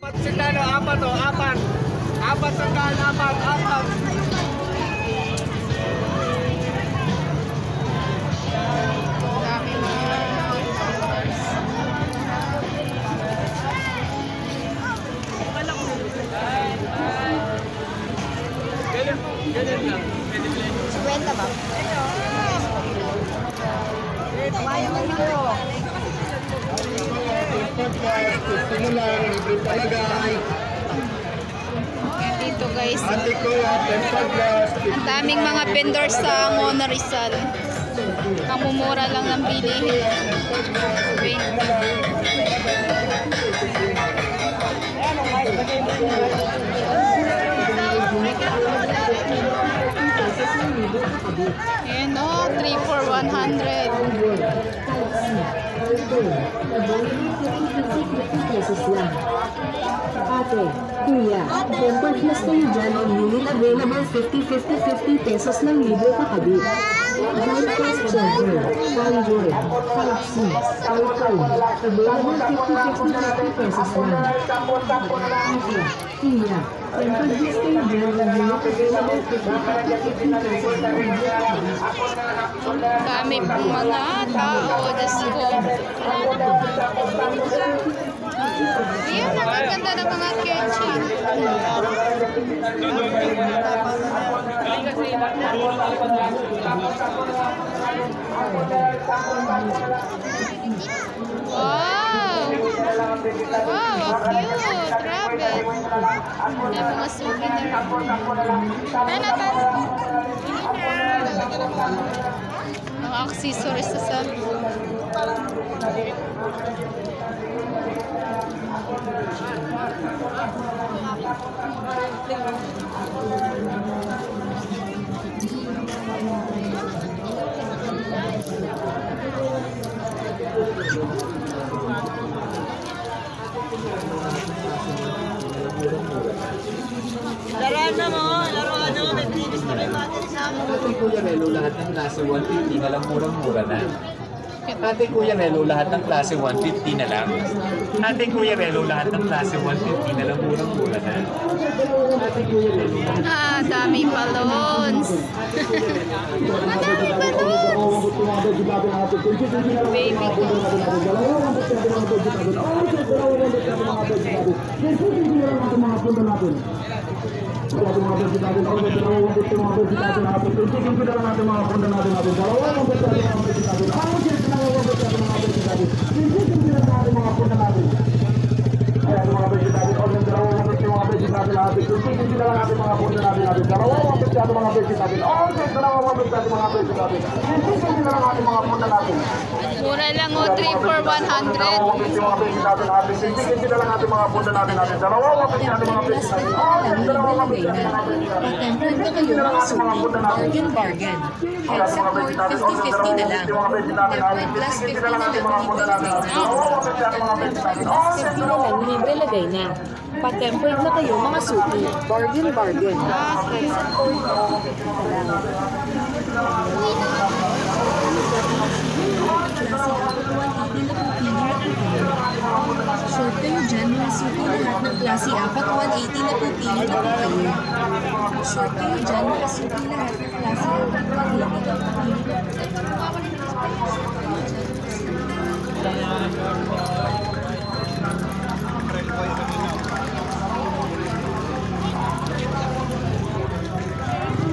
Apat sandal, apat. Dami mga Ganun lang. 50 ba? Dito guys, ang daming mga vendors sa Mona Rizal. Kamumura lang ng bilihin. 20. Ayan o, 3 for 100. Ate, kuya, tempered plus kayo dyan on unit available 50 pesos lang libre pa kabit. Gold Plus Charger, Android, 5C, iPhone, available 50 pesos lang. Ate, kuya, tempered plus kayo dyan on unit available 50 pesos lang libre pa kabit. Dami pong mga tao. Diyos ko. Ayan, ang ganda ng mga kitchen. Wow! Wow, cute! Rabbit! Ayan, mga souvenir. Ano ito? Mga accessories sa cellphone. Ate Kuya Relo, lahat ng klase 150 na lang, murang-mura na. Ate Kuya Relo, lahat ng klase 150 na lang. Ate Kuya Relo, lahat ng klase 150 na lang, murang-mura na. Ate Kuya Relo. Dami balloons. Madami balloons. Baby ko. Mura lang o, 3 for 100. Bargain. Headset cord, 50-50 na lang. Tempered plus 50 na lang, libre lagay na. Pa-tempered na kayo, mga suki. Bargain. Short kayo dyan, mga suki, lahat ng klase 4, 180 na pupili na po kayo. Short kayo dyan, mga suki, lahat ng klase 4, 180 na pupili na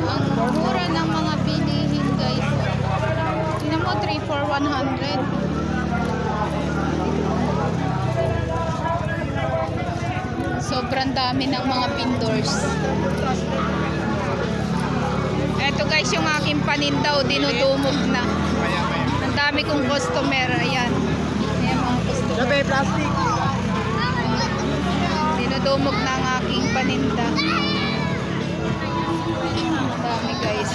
Ang mura ng mga bilihin guys. Tingnan mo, 3 for 100. Sobrang dami ng mga vendors. Eto guys, yung aking panindaw, dinudumog na. Ang dami kong customer. Ayan. Ayan mga customer. Sabi, plastic. Dinudumog na ang aking paninda. Ang dami guys.